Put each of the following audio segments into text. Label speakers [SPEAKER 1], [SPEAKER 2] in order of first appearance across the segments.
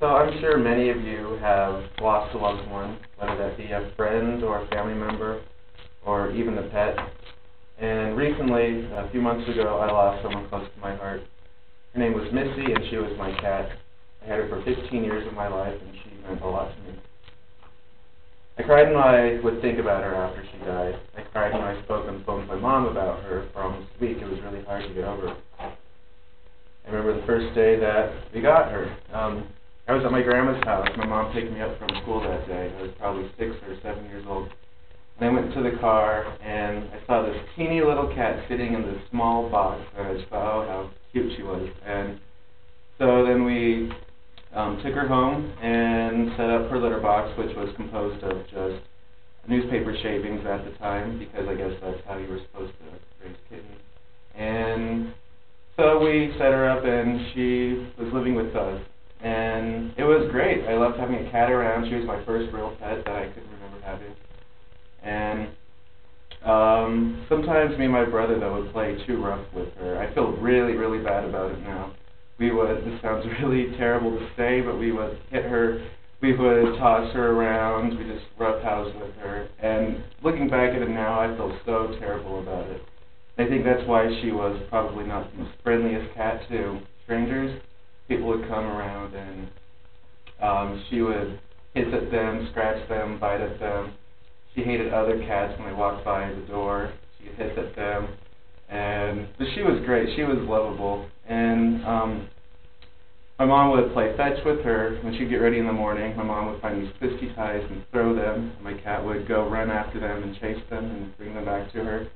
[SPEAKER 1] So I'm sure many of you have lost a loved one, whether that be a friend or a family member or even a pet. And recently, a few months ago, I lost someone close to my heart. Her name was Missy, and she was my cat. I had her for 15 years of my life, and she meant a lot to me. I cried when I would think about her after she died. I cried when I spoke on the phone with my mom about her for almost a week. It was really hard to get over. I remember the first day that we got her. I was at my grandma's house. My mom picked me up from school that day. I was probably 6 or 7 years old. And I went to the car, and I saw this teeny little cat sitting in this small box, and I just thought, oh, how cute she was. And so then we took her home and set up her litter box, which was composed of just newspaper shavings at the time, because I guess that's how you were supposed to raise kittens. And so we set her up, and she was living with us. And it was great. I loved having a cat around. She was my first real pet that I could remember having. And sometimes me and my brother, though, would play too rough with her. I feel really, really bad about it now. This sounds really terrible to say, but we would hit her, we would toss her around, we just roughhouse with her. And looking back at it now, I feel so terrible about it. I think that's why she was probably not the most friendliest cat to strangers. People would come around, and she would hiss at them, scratch them, bite at them. She hated other cats when they walked by the door. She'd hiss at them. But she was great. She was lovable. And my mom would play fetch with her. When she'd get ready in the morning, my mom would find these twisty ties and throw them. My cat would go run after them and chase them and bring them back to her.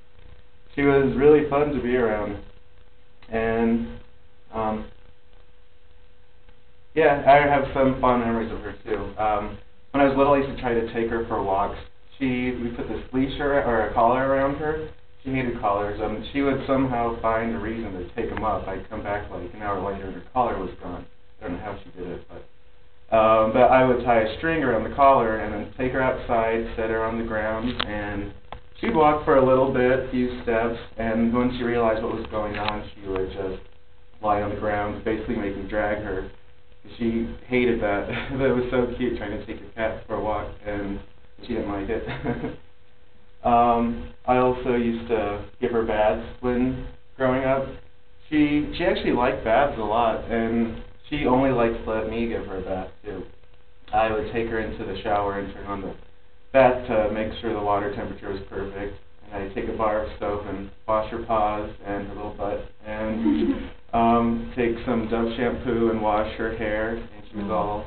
[SPEAKER 1] She was really fun to be around. And yeah, I have some fond memories of her too. When I was little, I used to try to take her for walks. We put this leash or a collar around her. She hated collars. She would somehow find a reason to take them up. I'd come back like an hour later and her collar was gone. I don't know how she did it, but I would tie a string around the collar and then take her outside, set her on the ground, and she'd walk for a little bit, a few steps, and when she realized what was going on, she would just lie on the ground, basically make me drag her. She hated that. That was so cute, trying to take your cat for a walk, and she didn't like it. I also used to give her baths when growing up. She actually liked baths a lot, and she only liked to let me give her a bath too. I would take her into the shower and turn on the bath to make sure the water temperature was perfect. And I'd take a bar of soap and wash her paws and her little butt, and take some Dove shampoo and wash her hair, and she was all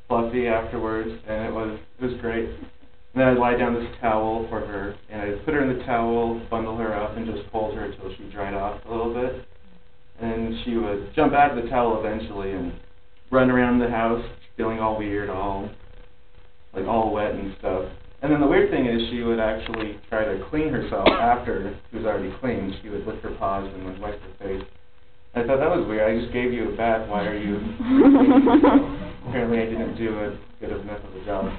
[SPEAKER 1] fluffy afterwards, and it was great. And then I'd lie down this towel for her, and I'd put her in the towel, bundle her up, and just hold her until she dried off a little bit. And she would jump out of the towel eventually and run around the house, feeling all weird, all wet and stuff. And then the weird thing is she would actually try to clean herself after she was already clean. She would lick her paws and would wipe her face. I thought that was weird. I just gave you a bath. Why are you cleaning yourself? Apparently I didn't do a good enough of a job.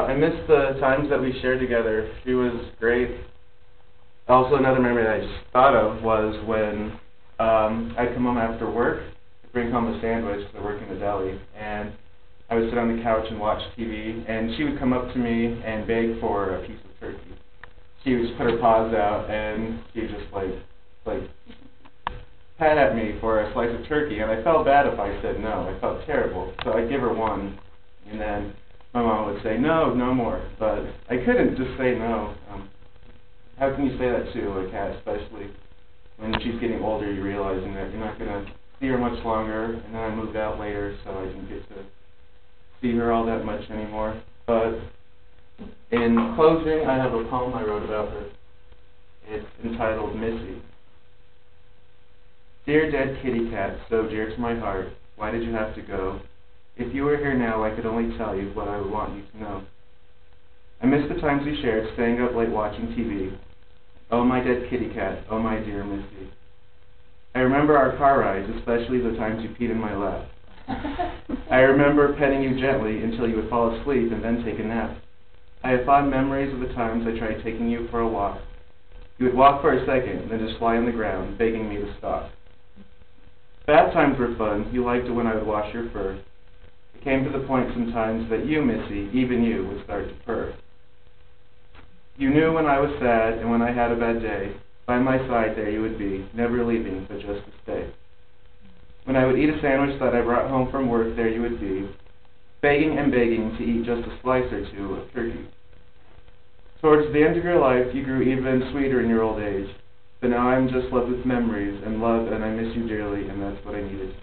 [SPEAKER 1] I miss the times that we shared together. She was great. Also, another memory that I just thought of was when I'd come home after work, bring home a sandwich because I work in the deli, and I would sit on the couch and watch TV, and she would come up to me and beg for a piece of turkey. She would just put her paws out, and she would just like pat at me for a slice of turkey, and I felt bad if I said no. I felt terrible, so I'd give her one, and then my mom would say, no, no more, but I couldn't just say no. How can you say that to a cat, especially when she's getting older, you're realizing that you're not going to see her much longer, and then I moved out later, so I didn't get to see her all that much anymore. But in closing, I have a poem I wrote about her. It's entitled Missy. Dear dead kitty cat, so dear to my heart, why did you have to go? If you were here now, I could only tell you what I would want you to know. I miss the times we shared, staying up late watching TV. Oh, my dead kitty cat, oh, my dear Missy. I remember our car rides, especially the times you peed in my lap. I remember petting you gently until you would fall asleep and then take a nap. I have fond memories of the times I tried taking you for a walk. You would walk for a second, then just lie on the ground, begging me to stop. Bad times were fun. You liked it when I would wash your fur. It came to the point sometimes that you, Missy, even you, would start to purr. You knew when I was sad and when I had a bad day. By my side there you would be, never leaving, but just to stay. When I would eat a sandwich that I brought home from work, there you would be, begging and begging to eat just a slice or two of turkey. Towards the end of your life, you grew even sweeter in your old age. But now I'm just left with memories and love, and I miss you dearly, and that's what I needed.